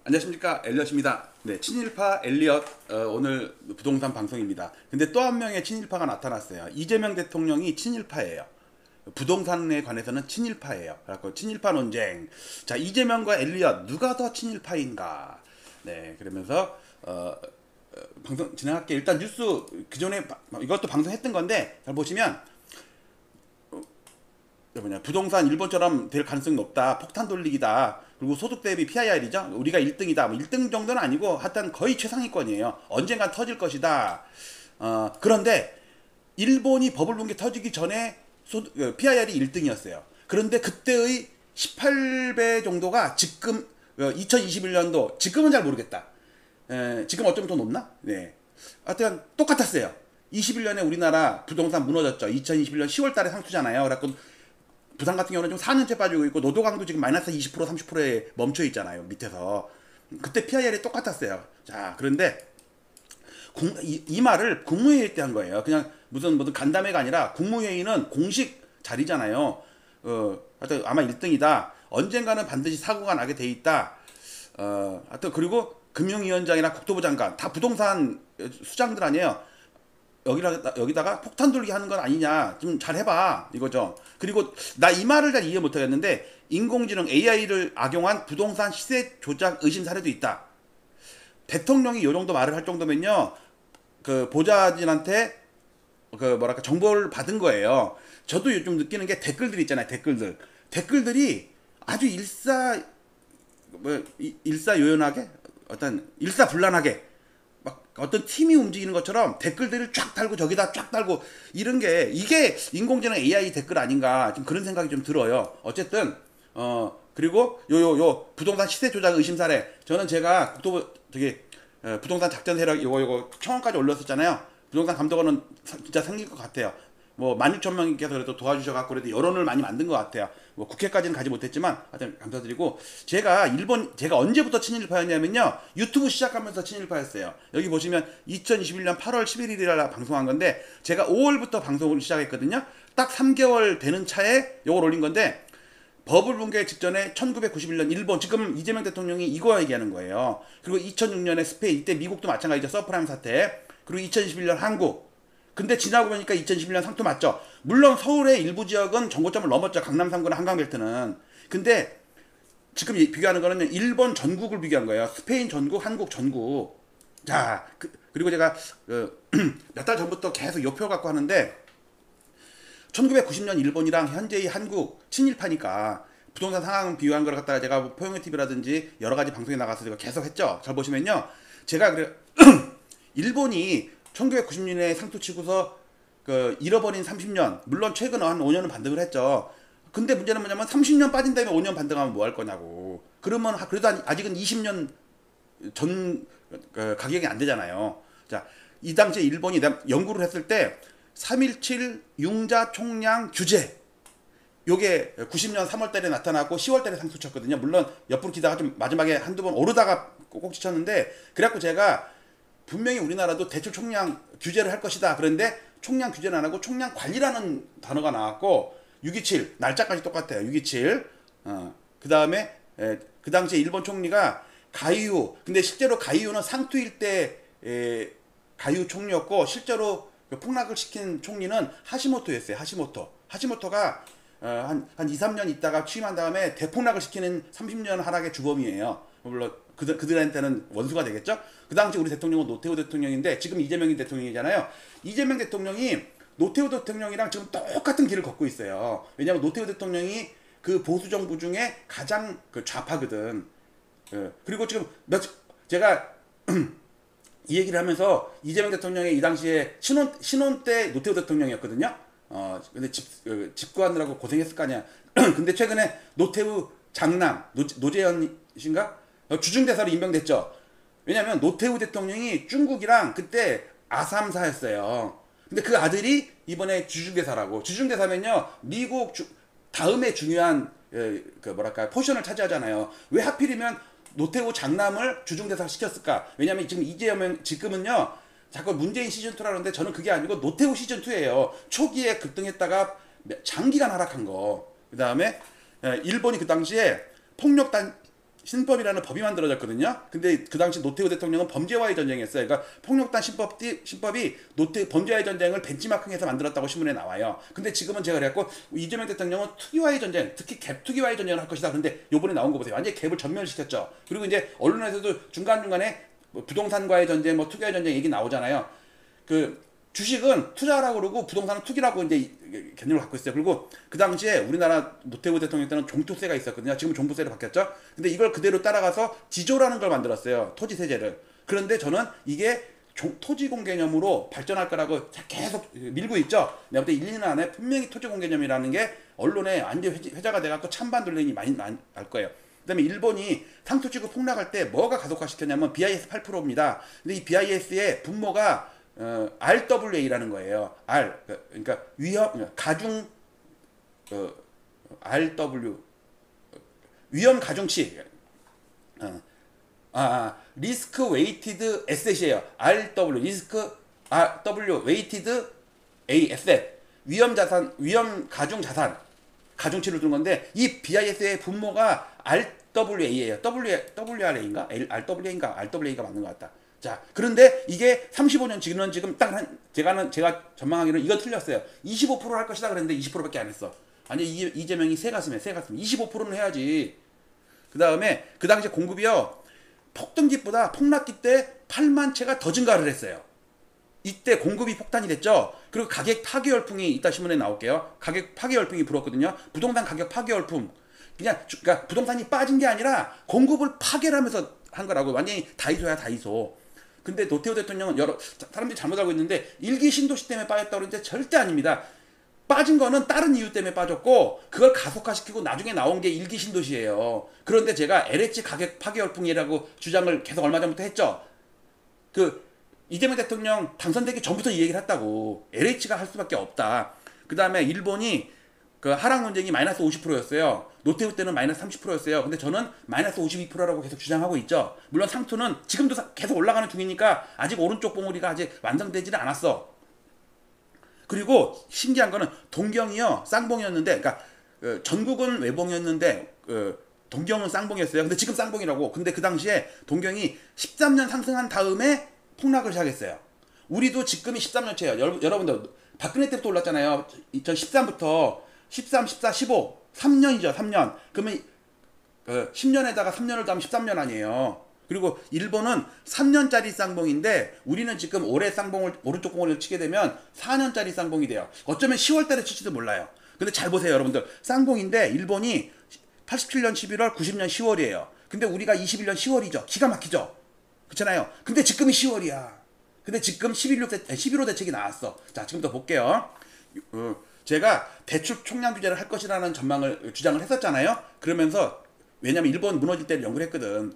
안녕하십니까, 엘리엇입니다. 네, 친일파 엘리엇 오늘 부동산 방송입니다. 근데 또 한 명의 친일파가 나타났어요. 이재명 대통령이 친일파예요. 부동산에 관해서는 친일파예요. 그래서 친일파 논쟁. 자, 이재명과 엘리엇 누가 더 친일파인가? 네, 그러면서 방송 진행할게. 일단 뉴스 그전에 이것도 방송했던 건데 잘 보시면 부동산 일본처럼 될 가능성이 높다. 폭탄 돌리기다. 그리고 소득 대비 PIR이죠. 우리가 1등이다. 뭐 1등 정도는 아니고 하여튼 거의 최상위권이에요. 언젠간 터질 것이다. 그런데 일본이 버블붕괴 터지기 전에 PIR이 1등이었어요. 그런데 그때의 18배 정도가 지금 2021년도 지금은 잘 모르겠다. 지금 어쩌면 더 높나? 네. 하여튼 똑같았어요. 21년에 우리나라 부동산 무너졌죠. 2021년 10월 달에 상투잖아요. 그래서 부산 같은 경우는 좀 4년째 빠지고 있고 노도강도 지금 마이너스 20% 30%에 멈춰 있잖아요. 밑에서. 그때 PIR이 똑같았어요. 자, 그런데 이 말을 국무회의 때 한 거예요. 그냥 무슨 간담회가 아니라 국무회의는 공식 자리잖아요. 하여튼 아마 1등이다. 언젠가는 반드시 사고가 나게 돼 있다. 하여튼 그리고 금융위원장이나 국토부 장관 다 부동산 수장들 아니에요. 여기다가 폭탄 돌기 하는 건 아니냐. 좀 잘 해봐. 이거죠. 그리고 나 이 말을 잘 이해 못 하겠는데 인공지능 AI를 악용한 부동산 시세 조작 의심 사례도 있다. 대통령이 요 정도 말을 할 정도면요. 그 보좌진한테 정보를 받은 거예요. 저도 요즘 느끼는 게 댓글들 있잖아요. 댓글들이 아주 일사요연하게 어떤 일사불란하게 어떤 팀이 움직이는 것처럼 댓글들을 쫙 달고 저기다 쫙 달고 이런 게 이게 인공지능 AI 댓글 아닌가 좀 그런 생각이 좀 들어요. 어쨌든 그리고 요 부동산 시세 조작 의심 사례 저는 제가 국토부 부동산 작전 세력 요거 청원까지 올렸었잖아요. 부동산 감독원은 진짜 생길 것 같아요. 뭐 16,000명께서 그래도 도와주셔갖고 그래도 여론을 많이 만든 것 같아요. 뭐 국회까지는 가지 못했지만 하여튼 감사드리고 제가 언제부터 친일파였냐면요. 유튜브 시작하면서 친일파였어요. 여기 보시면 2021년 8월 11일이라 방송한 건데 제가 5월부터 방송을 시작했거든요. 딱 3개월 되는 차에 이걸 올린 건데 버블 붕괴 직전에 1991년 일본 지금 이재명 대통령이 이거 얘기하는 거예요. 그리고 2006년에 스페인 이때 미국도 마찬가지죠. 서프라임 사태. 그리고 2021년 한국. 근데 지나고 보니까 2011년 상투 맞죠. 물론 서울의 일부 지역은 정고점을 넘었죠. 강남 3구나 한강벨트는. 근데 지금 비교하는 거는 일본 전국을 비교한 거예요. 스페인 전국, 한국 전국. 자, 그리고 제가 몇 달 전부터 계속 요표 갖고 하는데 1990년 일본이랑 현재의 한국 친일파니까 부동산 상황 비교한 걸 갖다가 제가 포용의 TV라든지 여러 가지 방송에 나가서 제가 계속 했죠. 잘 보시면요. 제가 일본이 1990년에 상투 치고서 잃어버린 30년 물론 최근 한 5년은 반등을 했죠. 근데 문제는 뭐냐면 30년 빠진 다음에 5년 반등하면 뭐 할 거냐고. 그러면 그래도 아직은 20년 전 가격이 안 되잖아요. 자, 이 당시에 일본이 연구를 했을 때 3.17 융자 총량 규제 요게 90년 3월 달에 나타나고 10월 달에 상투 쳤거든요. 물론 옆으로 기다가 좀 마지막에 한두 번 오르다가 꼭꼭 쳤는데 그래갖고 제가 분명히 우리나라도 대출 총량 규제를 할 것이다. 그런데 총량 규제는 안 하고 총량 관리라는 단어가 나왔고 6.27 날짜까지 똑같아요. 6.27 그 다음에 그 당시에 일본 총리가 가이유 근데 실제로 가이유는 상투일 때 가이유 총리였고 실제로 폭락을 시킨 총리는 하시모토였어요. 하시모토가 한 2, 3년 있다가 취임한 다음에 대폭락을 시키는 30년 하락의 주범이에요. 물론 그들한테는 원수가 되겠죠. 그 당시 우리 대통령은 노태우 대통령인데 지금 이재명이 대통령이잖아요. 이재명 대통령이 노태우 대통령이랑 지금 똑같은 길을 걷고 있어요. 왜냐하면 노태우 대통령이 그 보수 정부 중에 가장 좌파거든. 그리고 지금 제가 이 얘기를 하면서 이재명 대통령이 이 당시에 신혼 때 노태우 대통령이었거든요. 근데 집권하느라고 고생했을 거 아니야. 근데 최근에 노태우 장남 노재현 씨인가 주중대사로 임명됐죠. 왜냐면 노태우 대통령이 중국이랑 그때 아삼사였어요. 근데 그 아들이 이번에 주중대사라고. 주중대사면요 미국 다음에 중요한 포지션을 차지하잖아요. 왜 하필이면 노태우 장남을 주중대사 시켰을까? 왜냐면 지금은요 자꾸 문재인 시즌2라는데 저는 그게 아니고 노태우 시즌2예요. 초기에 급등했다가 장기간 하락한 거. 그 다음에 일본이 그 당시에 신법이라는 법이 만들어졌거든요. 근데 그 당시 노태우 대통령은 범죄와의 전쟁이었어요. 그러니까 폭력단 신법이 범죄와의 전쟁을 벤치마킹해서 만들었다고 신문에 나와요. 근데 지금은 제가 그래갖고 이재명 대통령은 투기와의 전쟁, 특히 갭 투기와의 전쟁을 할 것이다. 그런데 요번에 나온 거 보세요. 완전히 갭을 전멸시켰죠. 그리고 이제 언론에서도 중간중간에 뭐 부동산과의 전쟁, 뭐 투기와의 전쟁 얘기 나오잖아요. 그 주식은 투자라고 그러고 부동산은 투기라고 이제 개념을 갖고 있어요. 그리고 그 당시에 우리나라 노태우 대통령 때는 종토세가 있었거든요. 지금 종부세로 바뀌었죠. 근데 이걸 그대로 따라가서 지조라는 걸 만들었어요. 토지세제를. 그런데 저는 이게 토지공 개념으로 발전할 거라고 계속 밀고 있죠. 내가 볼 때 1, 2년 안에 분명히 토지공 개념이라는 게 언론에 완전 회자가 돼갖고 찬반 논란이 많이 날 거예요. 그 다음에 일본이 상투치고 폭락할 때 뭐가 가속화시켰냐면 BIS 8%입니다. 근데 이 BIS의 분모가 RWA라는 거예요. 그러니까 가중 RW 위험 가중치 리스크 웨이티드 에셋이에요. RW 리스크 RW 웨이티드 A 에셋 위험 가중 자산 가중치를 두는 건데 이 BIS의 분모가 RWA예요. WRA인가? RWA인가? RWA가 맞는 것 같다. 자, 그런데 이게 35년 지금 딱 제가 전망하기로는 이거 틀렸어요. 25%를 할 것이다 그랬는데 20%밖에 안 했어. 아니 이재명이 새 가슴에 25%는 해야지. 그 다음에 그 당시에 공급이요 폭등기보다 폭락기 때 8만 채가 더 증가를 했어요. 이때 공급이 폭탄이 됐죠. 그리고 가격 파괴 열풍이 이따 신문에 나올게요. 가격 파괴 열풍이 불었거든요. 부동산 가격 파괴 열풍. 그러니까 부동산이 빠진 게 아니라 공급을 파괴를 하면서 한 거라고. 완전히 다이소야 다이소. 근데 노태우 대통령은 여러 사람들이 잘못 알고 있는데 일기 신도시 때문에 빠졌다고 그러는데 절대 아닙니다. 빠진 거는 다른 이유 때문에 빠졌고 그걸 가속화시키고 나중에 나온 게 일기 신도시예요. 그런데 제가 LH 가격 파괴 열풍이라고 주장을 계속 얼마 전부터 했죠. 그 이재명 대통령 당선되기 전부터 이 얘기를 했다고. LH가 할 수밖에 없다. 그 다음에 일본이 그 하락 논쟁이 마이너스 50%였어요. 노태우 때는 마이너스 30%였어요. 근데 저는 마이너스 52%라고 계속 주장하고 있죠. 물론 상투는 지금도 계속 올라가는 중이니까 아직 오른쪽 봉우리가 아직 완성되지는 않았어. 그리고 신기한 거는 동경이요 쌍봉이었는데, 그러니까 전국은 외봉이었는데 동경은 쌍봉이었어요. 근데 지금 쌍봉이라고. 근데 그 당시에 동경이 13년 상승한 다음에 폭락을 시작했어요. 우리도 지금이 13년째예요. 여러분들 박근혜 때부터 올랐잖아요. 2013부터 13, 14, 15 3년이죠. 3년. 그러면 10년에다가 3년을 더하면 13년 아니에요. 그리고 일본은 3년짜리 쌍봉인데 우리는 지금 올해 쌍봉을 오른쪽 봉을 치게 되면 4년짜리 쌍봉이 돼요. 어쩌면 10월 달에 칠지도 몰라요. 근데 잘 보세요, 여러분들. 쌍봉인데 일본이 87년 11월, 90년 10월이에요. 근데 우리가 21년 10월이죠. 기가 막히죠. 그렇잖아요. 근데 지금이 10월이야. 근데 지금 11호 대책이 나왔어. 자, 지금부터 볼게요. 제가 대출 총량 규제를 할 것이라는 주장을 했었잖아요. 그러면서 왜냐면 일본 무너질 때를 연구를 했거든.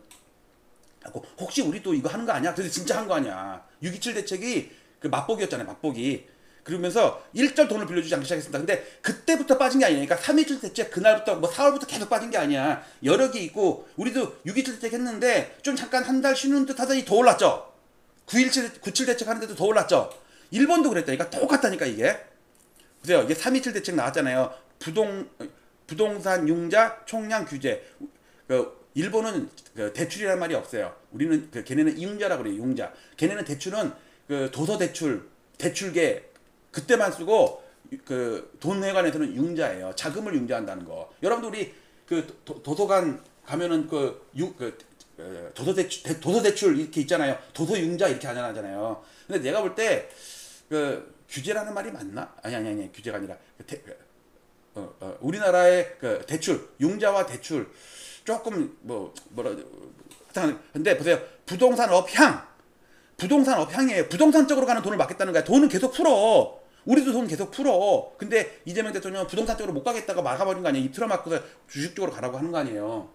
혹시 우리도 이거 하는 거 아니야? 그래서 진짜 한 거 아니야. 6.27 대책이 그 맛보기였잖아요. 맛보기. 그러면서 일절 돈을 빌려주지 않기 시작했습니다. 근데 그때부터 빠진 게 아니니까 3.27 대책 그날부터 뭐 4월부터 계속 빠진 게 아니야. 여러 개 있고 우리도 6.27 대책 했는데 좀 잠깐 한 달 쉬는 듯 하더니 더 올랐죠. 97 대책 하는데도 더 올랐죠. 일본도 그랬다니까. 똑같다니까 이게. 보세요. 이게 3.27 대책 나왔잖아요. 부동산 융자 총량 규제. 일본은 대출이라는 말이 없어요. 우리는 걔네는 융자라고 그래요. 융자. 걔네는 대출은 도서 대출계 그때만 쓰고 돈회관에서는 융자예요. 자금을 융자한다는 거. 여러분들 우리 도서관 가면은 도서 대출 이렇게 있잖아요. 도서 융자 이렇게 하잖아요. 근데 내가 볼 때 규제라는 말이 맞나? 아니 규제가 아니라 우리나라의 대출 융자와 대출 조금 근데 보세요. 부동산 업향이에요. 부동산 쪽으로 가는 돈을 막겠다는 거야. 돈은 계속 풀어. 우리도 돈 계속 풀어. 근데 이재명 대통령은 부동산 쪽으로 못 가겠다고 막아버린 거 아니에요. 입 틀어막고서 주식 쪽으로 가라고 하는 거 아니에요.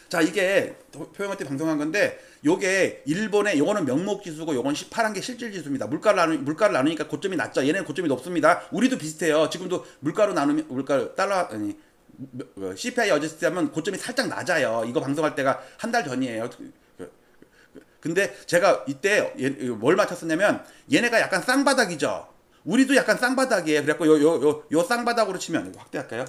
자, 이게 표영한테 방송한 건데 요게 일본의 요거는 명목지수고 요건 18한계 실질지수입니다. 물가를 나누니까 고점이 낮죠. 얘네는 고점이 높습니다. 우리도 비슷해요. 지금도 물가로 나누면 CPI 어저스트 하면 고점이 살짝 낮아요. 이거 방송할 때가 한 달 전이에요. 근데 제가 이때 뭘 맞췄었냐면 얘네가 약간 쌍바닥이죠. 우리도 약간 쌍바닥이에요. 그래갖고 요 쌍바닥으로 치면 이거 확대할까요?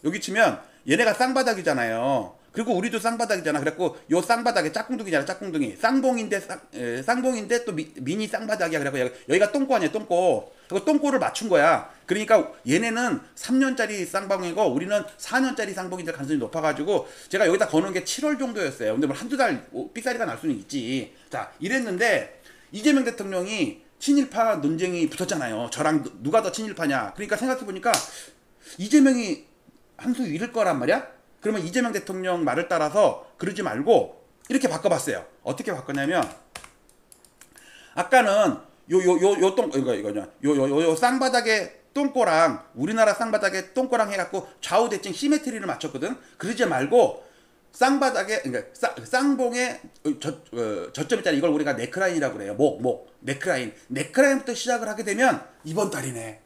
여기 치면 얘네가 쌍바닥이잖아요. 그리고 우리도 쌍바닥이잖아. 그래갖고 요 쌍바닥에 짝꿍둥이잖아. 짝꿍둥이. 쌍봉인데 또 미니 쌍바닥이야. 그래갖고 여기가 똥꼬 아니야. 똥꼬. 그리고 똥꼬를 맞춘 거야. 그러니까 얘네는 3년짜리 쌍봉이고 우리는 4년짜리 쌍봉인데 가능성이 높아가지고 제가 여기다 거는 게 7월 정도였어요. 근데 뭐 한두 달 삑사리가 날 수는 있지. 자, 이랬는데 이재명 대통령이 친일파 논쟁이 붙었잖아요. 저랑 누가 더 친일파냐. 그러니까 생각해보니까 이재명이 한 수 위일 거란 말이야. 그러면 이재명 대통령 말을 따라서 그러지 말고 이렇게 바꿔봤어요. 어떻게 바꿨냐면 아까는 요 쌍바닥의 똥꼬랑 우리나라 쌍바닥의 똥꼬랑 해갖고 좌우 대칭 시메트리를 맞췄거든. 그러지 말고 쌍바닥에 그러니까 쌍봉의 저점 있잖아. 이걸 우리가 네크라인이라고 그래요. 네크라인부터 시작을 하게 되면 이번 달이네.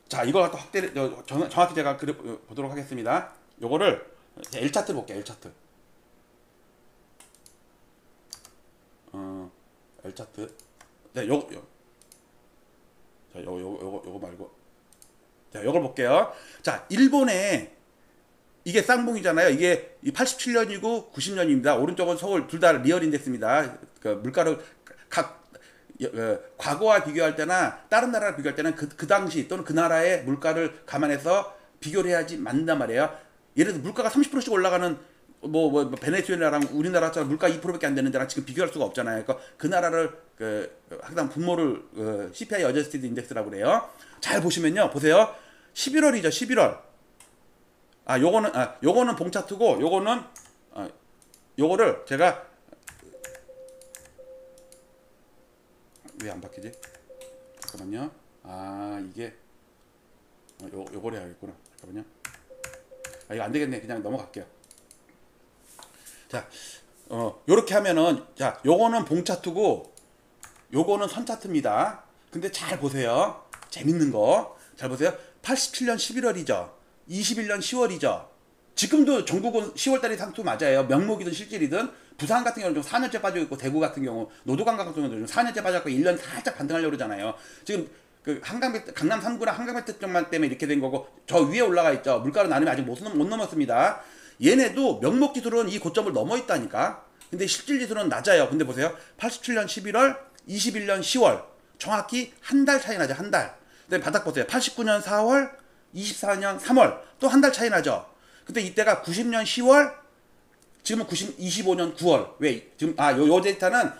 자, 이걸 갖다 확대 정확히 제가 보도록 하겠습니다. 요거를 L차트 볼게요. L차트. L차트. 자, 요거 말고. 자, 요걸 볼게요. 자, 일본에 이게 쌍봉이잖아요. 이게 87년이고 90년입니다. 오른쪽은 서울 둘 다 리얼 인덱스입니다. 그 물가를 과거와 비교할 때나 다른 나라를 비교할 때는 그 당시 또는 그 나라의 물가를 감안해서 비교를 해야지 맞는단 말이에요. 예를 들어 물가가 30%씩 올라가는 베네수엘라랑 우리나라처럼 물가 2%밖에 안 되는 데랑 지금 비교할 수가 없잖아요. 그러니까 그 나라를 항상 분모를 CPI 어저스티드 인덱스라고 그래요. 잘 보시면요. 보세요. 11월이죠. 11월. 요거는 봉차트고 요거를 제가 왜 안 바뀌지? 잠깐만요. 이게 요걸 해야겠구나. 잠깐만요. 이거 안 되겠네. 그냥 넘어갈게요. 자, 요렇게 하면은, 자, 요거는 봉차트고, 요거는 선차트입니다. 근데 잘 보세요. 재밌는 거. 잘 보세요. 87년 11월이죠. 21년 10월이죠. 지금도 전국은 10월달이 상투 맞아요. 명목이든 실질이든. 부산 같은 경우는 좀 4년째 빠지고 있고, 대구 같은 경우, 노도강 같은 경우는 좀 4년째 빠졌고, 1년 살짝 반등하려고 그러잖아요. 지금 그 강남 3구랑 한강베트점만 때문에 이렇게 된 거고, 저 위에 올라가 있죠. 물가로 나누면 아직 못 넘었습니다. 얘네도 명목 지수로는 이 고점을 넘어 있다니까. 근데 실질 지수는 낮아요. 근데 보세요. 87년 11월, 21년 10월. 정확히 한 달 차이 나죠. 한 달. 근데 바닥 보세요. 89년 4월, 24년 3월. 또 한 달 차이 나죠. 근데 이때가 90년 10월, 지금은 25년 9월. 왜? 지금, 요 데이터는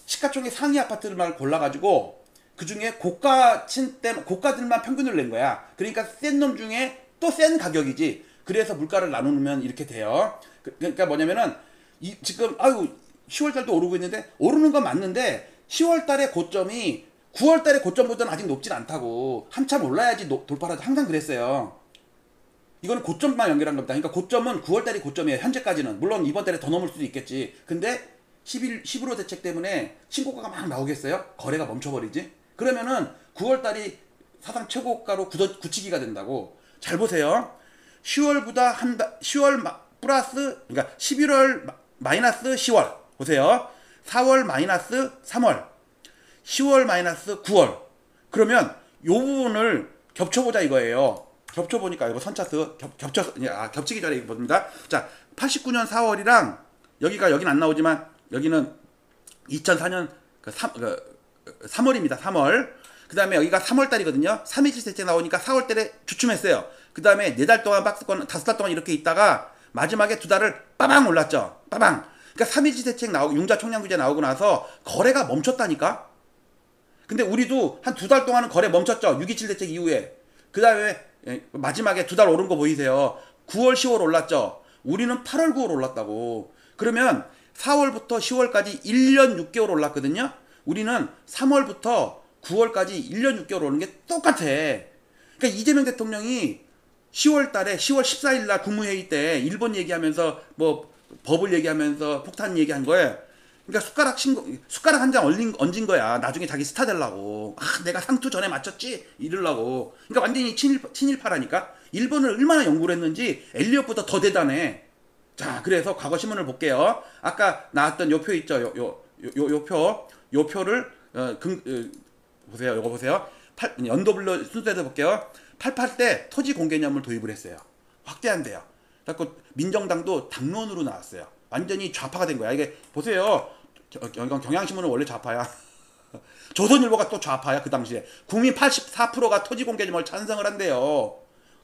시가총액 상위 아파트들만 골라가지고, 그 중에 고가들만 평균을 낸 거야. 그러니까 센 놈 중에 또 센 가격이지. 그래서 물가를 나누면 이렇게 돼요. 그러니까 뭐냐면은, 지금, 10월달도 오르고 있는데, 오르는 건 맞는데, 10월달의 고점이 9월달의 고점보다는 아직 높진 않다고. 한참 올라야지 돌파하지. 항상 그랬어요. 이거는 고점만 연결한 겁니다. 그러니까 고점은 9월달이 고점이에요. 현재까지는. 물론 이번 달에 더 넘을 수도 있겠지. 근데 11호 대책 때문에 신고가가 막 나오겠어요? 거래가 멈춰버리지? 그러면은 9월달이 사상 최고가로 굳히기가 된다고. 잘 보세요. 10월 플러스, 그러니까 11월 마이너스 10월. 보세요. 4월 마이너스 3월. 10월 마이너스 9월. 그러면 요 부분을 겹쳐보자 이거예요. 겹쳐보니까 이거 선차트 겹치기 전에 이거 봅니다. 자, 89년 4월이랑 여긴 안 나오지만 여기는 2004년 3월입니다. 3월. 그 다음에 여기가 3월달이거든요. 3일치 대책 나오니까 4월달에 주춤했어요. 그 다음에 4달 동안 박스권 5달 동안 이렇게 있다가 마지막에 2달을 빠방 올랐죠. 빠방. 그러니까 3일치 대책 나오고 융자 총량규제 나오고 나서 거래가 멈췄다니까. 근데 우리도 한 2달 동안은 거래 멈췄죠. 6.27 대책 이후에. 그 다음에 마지막에 2달 오른 거 보이세요. 9월 10월 올랐죠. 우리는 8월 9월 올랐다고. 그러면 4월부터 10월까지 1년 6개월 올랐거든요. 우리는 3월부터 9월까지 1년 6개월 오는 게 똑같아. 그러니까 이재명 대통령이 10월 달에 10월 14일 날 국무회의 때 일본 얘기하면서 뭐 버블 얘기하면서 폭탄 얘기한 거예요. 그러니까 숟가락 한 장 얹은 거야. 나중에 자기 스타 되려고. 내가 상투 전에 맞췄지? 이러려고. 그러니까 완전히 친일파라니까. 일본을 얼마나 연구를 했는지 엘리엇보다 더 대단해. 자, 그래서 과거 신문을 볼게요. 아까 나왔던 요 표 있죠? 요 표를 보세요. 요거 보세요. 연도별로 순서대로 볼게요. 88때 토지 공개념을 도입을 했어요. 확대한대요. 그래서 민정당도 당론으로 나왔어요. 완전히 좌파가 된 거야. 이게 보세요. 경향신문은 원래 좌파야. 조선일보가 또 좌파야. 그 당시에 국민 84%가 토지공개념을 찬성을 한대요.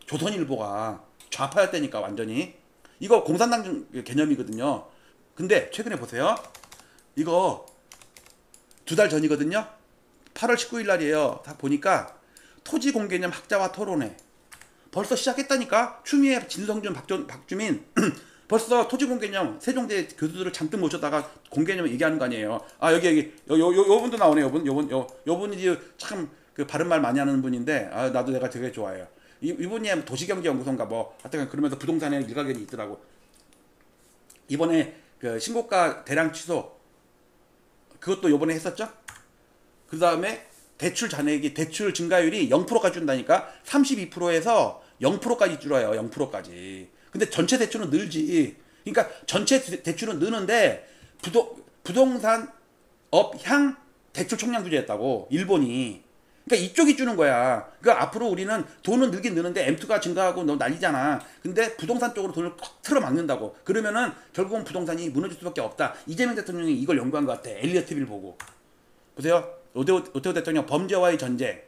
조선일보가 좌파였다니까 완전히. 이거 공산당 개념이거든요. 근데 최근에 보세요. 이거 2달 전이거든요. 8월 19일 날이에요. 다 보니까 토지공개념 학자와 토론회 벌써 시작했다니까. 추미애, 진성준, 박주민 벌써 토지공개념 세종대 교수들을 잔뜩 모셨다가 공개념 얘기하는 거 아니에요. 아 여기 요 분도 나오네. 요분이 참 그 바른 말 많이 하는 분인데 아 나도 내가 되게 좋아해요. 이분이 도시경제연구소인가 뭐 하여튼 그러면서 부동산에 일가견이 있더라고. 이번에 그 신고가 대량 취소 그것도 요번에 했었죠. 그 다음에 대출 잔액이 대출 증가율이 0%까지 준다니까. 32%에서 0%까지 줄어요. 0%까지. 근데 전체 대출은 늘지. 그러니까 전체 대출은 느는데 부동산 업향 대출 총량 규제했다고 일본이. 그러니까 이쪽이 주는 거야. 그러니까 앞으로 우리는 돈은 늘긴 느는데 M2가 증가하고 너무 난리잖아. 근데 부동산 쪽으로 돈을 꽉 틀어 막는다고. 그러면은 결국은 부동산이 무너질 수밖에 없다. 이재명 대통령이 이걸 연구한 것 같아. 엘리엇 TV를 보고. 보세요. 오태호 대통령 범죄와의 전쟁.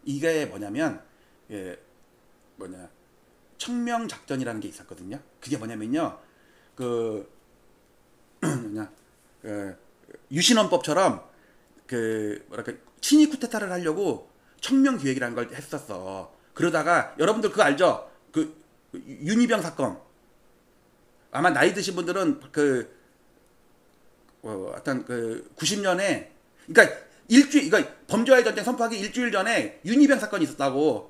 이게 뭐냐면 청명작전이라는 게 있었거든요. 그게 뭐냐면요. 유신헌법처럼 뭐랄까 친위 쿠데타를 하려고 청명기획이라는 걸 했었어. 그러다가 여러분들 그거 알죠? 윤희병 사건. 아마 나이 드신 분들은 하여튼 90년에 그러니까 범죄와의 전쟁 선포하기 일주일 전에 윤희병 사건이 있었다고.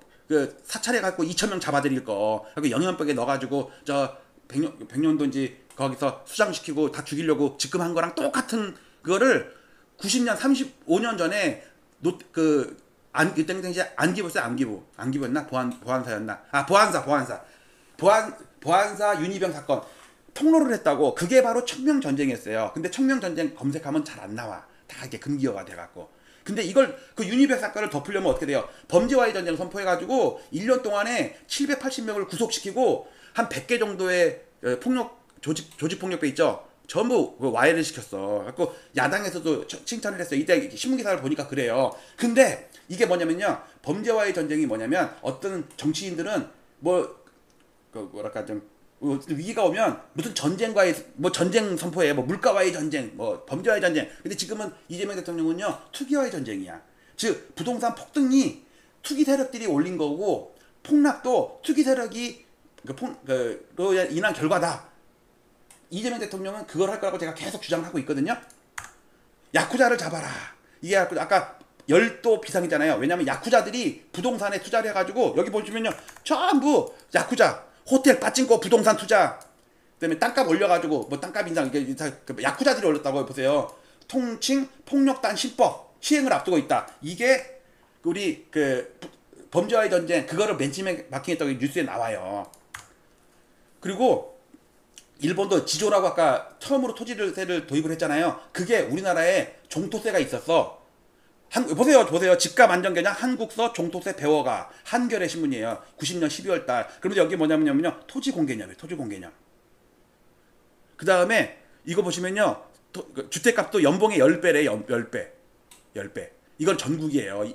사찰해 갖고 2,000명 잡아들일 거. 그리고 영연병에 넣어가지고 저 백년도인지 거기서 수장시키고 다 죽이려고 집금한 거랑 똑같은 그거를 90년 35년 전에 그때 당시에 안기부였나 보안사였나. 보안사 윤희병 사건 폭로를 했다고. 그게 바로 청명전쟁이었어요. 근데 청명전쟁 검색하면 잘 안 나와. 다 이게 금기어가 돼갖고. 근데 이걸 유니백 사건을 덮으려면 어떻게 돼요? 범죄와의 전쟁을 선포해가지고 1년 동안에 780명을 구속시키고 한 100개 정도의 조직폭력배 있죠? 전부 와해를 시켰어. 그래서 야당에서도 칭찬을 했어요. 이때 신문기사를 보니까 그래요. 근데 이게 뭐냐면요. 범죄와의 전쟁이 뭐냐면 어떤 정치인들은 뭐랄까 좀 위기가 오면 무슨 전쟁과의 전쟁 선포해. 물가와의 전쟁, 범죄와의 전쟁. 근데 지금은 이재명 대통령은요 투기와의 전쟁이야. 즉 부동산 폭등이 투기 세력들이 올린 거고 폭락도 투기 세력이 로 인한 결과다. 이재명 대통령은 그걸 할 거라고 제가 계속 주장하고 있거든요. 야쿠자를 잡아라. 이게 아까 열도 비상이잖아요. 왜냐면 야쿠자들이 부동산에 투자를 해가지고 여기 보시면요 전부 야쿠자. 호텔, 빠찡코, 부동산 투자. 그다음에 땅값 올려가지고 땅값 인상 이게 야쿠자들이 올렸다고 보세요. 통칭 폭력단 신법 시행을 앞두고 있다. 이게 우리 범죄와의 전쟁 그거를 맨 처음에 마킹했다고 뉴스에 나와요. 그리고 일본도 지조라고 아까 처음으로 토지세를 도입을 했잖아요. 그게 우리나라에 종토세가 있었어. 보세요. 집값 안정개념 한국서 종토세 배워가. 한겨레 신문이에요. 90년 12월 달. 그러면서 여기 뭐냐면요. 토지공개념이에요. 토지공개념. 그 다음에 이거 보시면요. 주택값도 연봉의 10배래. 10배. 이건 전국이에요.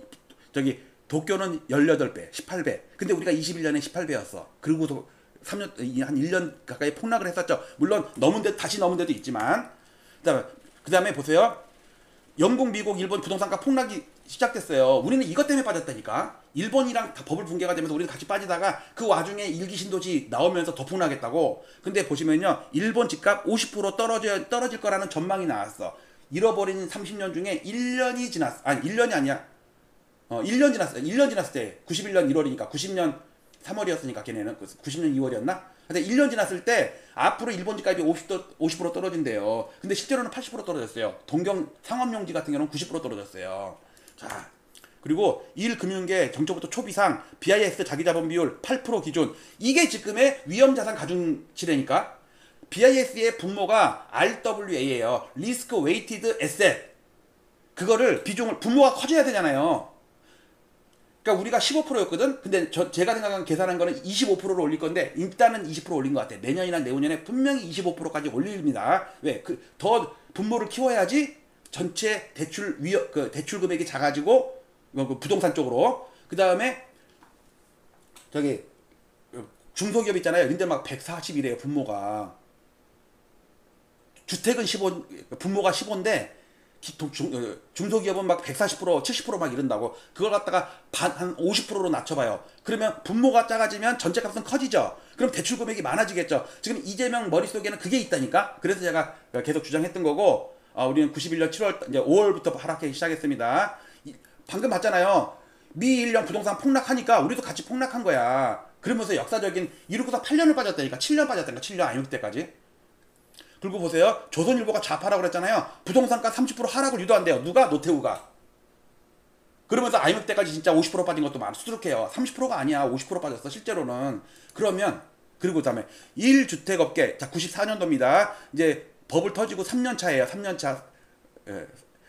저기 도쿄는 18배, 18배. 근데 우리가 21년에 18배였어. 그리고도 3년, 한 1년 가까이 폭락을 했었죠. 물론 다시 넘은 데도 있지만. 그 다음에 보세요. 영국, 미국, 일본 부동산가 폭락이 시작됐어요. 우리는 이것 때문에 빠졌다니까. 일본이랑 다 버블 붕괴가 되면서 우리는 같이 빠지다가 그 와중에 일기 신도시 나오면서 더 폭락했다고. 근데 보시면요. 일본 집값 50% 떨어질 거라는 전망이 나왔어. 잃어버린 30년 중에 1년이 지났어. 아니 1년이 아니야. 1년 지났어. 1년 지났을 때 91년 1월이니까 90년 3월이었으니까 걔네는 90년 2월이었나? 근데 1년 지났을 때 앞으로 일본 집값이 50% 떨어진대요. 근데 실제로는 80% 떨어졌어요. 동경 상업용지 같은 경우는 90% 떨어졌어요. 자, 그리고 1금융계 정초부터 초비상 BIS 자기자본 비율 8% 기준. 이게 지금의 위험자산 가중치래니까. BIS의 분모가 RWA예요. 리스크 웨이티드 에셋. 그거를 비중을 분모가 커져야 되잖아요. 그러니까 우리가 15%였거든. 근데 제가 생각한 계산한 거는 25%로 올릴 건데 일단은 20% 올린 것 같아. 내년이나 내후년에 분명히 25%까지 올립니다. 왜? 더 분모를 키워야지 전체 대출 대출 금액이 작아지고 그 부동산 쪽으로. 그 다음에 저기 중소기업 있잖아요. 근데 막 140이래요 분모가. 주택은 15, 분모가 15인데 중소기업은 막 140%, 70%막 이런다고. 그걸 갖다가 한 50%로 낮춰봐요. 그러면 분모가 작아지면 전체 값은 커지죠. 그럼 대출 금액이 많아지겠죠. 지금 이재명 머릿속에는 그게 있다니까. 그래서 제가 계속 주장했던 거고, 우리는 91년 7월, 이제 5월부터 하락하기 시작했습니다. 방금 봤잖아요. 미1년 부동산 폭락하니까 우리도 같이 폭락한 거야. 그러면서 역사적인 이러고서 8년을 빠졌다니까. 7년 빠졌다니까. 7년 아닐 때까지. 그리고 보세요. 조선일보가 좌파라고 그랬잖아요. 부동산가 30% 하락을 유도한대요. 누가? 노태우가. 그러면서 IMF 때까지 진짜 50% 빠진 것도 수두룩해요. 30%가 아니야. 50% 빠졌어. 실제로는. 그러면 그리고 그다음에 1주택 업계. 자, 94년도입니다. 이제 버블 터지고 3년 차예요. 3년 차. 예.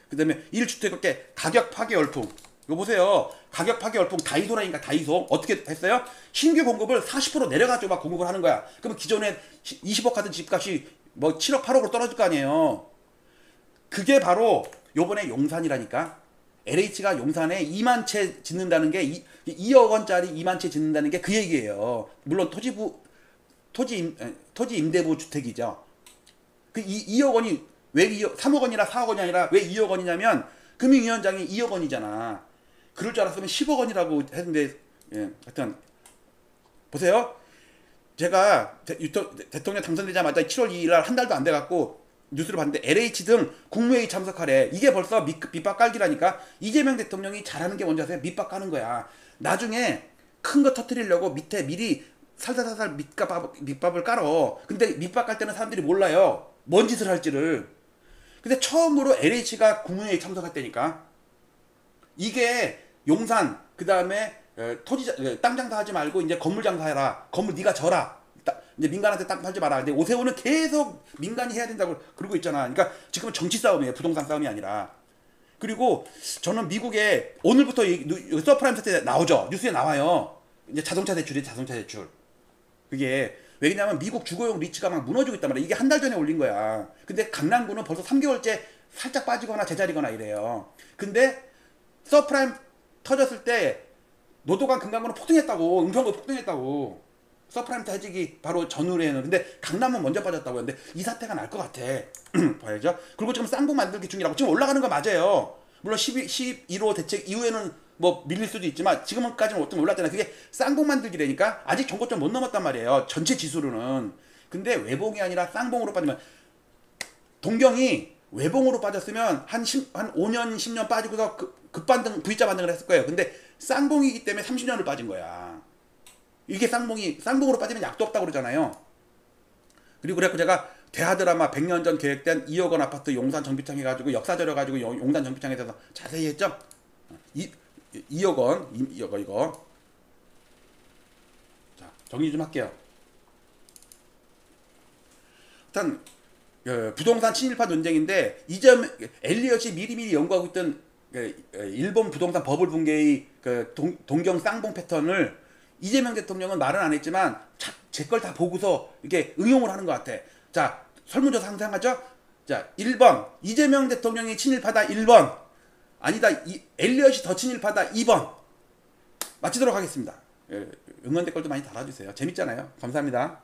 그다음에 1주택 업계 가격 파괴 열풍. 이거 보세요. 가격 파괴 열풍 다이소라니까. 다이소 어떻게 했어요? 신규 공급을 40% 내려가지고 막 공급을 하는 거야. 그러면 기존에 20억 하던 집값이 뭐 7억 8억으로 떨어질 거 아니에요. 그게 바로 요번에 용산이라니까. LH가 용산에 2만 채 짓는다는 게 2억 원짜리 2만 채 짓는다는 게 그 얘기예요. 물론 토지 임대부 주택이죠. 그 2억 원이 왜 3억 원이라 4억 원이 아니라 왜 2억 원이냐면 금융위원장이 2억 원이잖아. 그럴 줄 알았으면 10억 원이라고 했는데, 예, 하여튼 보세요. 제가 대통령 당선되자마자 7월 2일 날 한 달도 안 돼갖고 뉴스를 봤는데 LH 등 국무회의 참석하래. 이게 벌써 밑밥 깔기라니까. 이재명 대통령이 잘하는 게 뭔지 아세요? 밑밥 까는 거야. 나중에 큰 거 터뜨리려고 밑에 미리 살살살살 밑밥을 깔어. 근데 밑밥 깔 때는 사람들이 몰라요. 뭔 짓을 할지를. 근데 처음으로 LH가 국무회의 참석했다니까. 이게 용산 그 다음에 땅 장사하지 말고 이제 건물 장사해라. 건물 네가 져라. 이제 민간한테 땅 팔지 마라. 근데 오세훈은 계속 민간이 해야 된다고 그러고 있잖아. 그러니까 지금은 정치 싸움이에요. 부동산 싸움이 아니라. 그리고 저는 미국에 오늘부터 서프라임 사태 나오죠. 뉴스에 나와요. 이제 자동차 대출이 자동차 대출. 그게 왜냐면 미국 주거용 리츠가 막 무너지고 있단 말이야. 이게 한 달 전에 올린 거야. 근데 강남구는 벌써 3개월째 살짝 빠지거나 제자리거나 이래요. 근데 서프라임 터졌을 때 노도강 금강구는 폭등했다고. 은평구 폭등했다고. 서프라임 해직이 바로 전후에는. 근데 강남은 먼저 빠졌다고 했는데 이 사태가 날 것 같아. 봐야죠. 그리고 지금 쌍봉 만들기 중이라고. 지금 올라가는 거 맞아요. 물론 11호 대책 이후에는 뭐 밀릴 수도 있지만 지금까지는 어떤 올랐잖아요. 그게 쌍봉 만들기라니까. 아직 전고점 못 넘었단 말이에요. 전체 지수로는. 근데 외봉이 아니라 쌍봉으로 빠지면, 동경이 외봉으로 빠졌으면 한 5년 10년 빠지고서 급반등 V자 반등을 했을 거예요. 근데 쌍봉이기 때문에 30년을 빠진 거야. 이게 쌍봉으로 빠지면 약도 없다고 그러잖아요. 그리고 그래서 제가 대하드라마 100년 전 계획된 2억 원 아파트 용산 정비창 해가지고 역사절 해가지고 용산 정비창에 대해서 자세히 했죠. 2억 원 이거 자 정리 좀 할게요. 일단 부동산 친일파 논쟁인데 엘리엇이 미리미리 연구하고 있던 일본 부동산 버블 붕괴의 동경 쌍봉 패턴을 이재명 대통령은 말은 안 했지만 제 걸 다 보고서 이렇게 응용을 하는 것 같아. 자, 설문조사 상상하죠? 자, 1번 이재명 대통령이 친일파다. 1번 아니다. 엘리엇이 더 친일파다. 2번 마치도록 하겠습니다. 응원 댓글도 많이 달아주세요. 재밌잖아요. 감사합니다.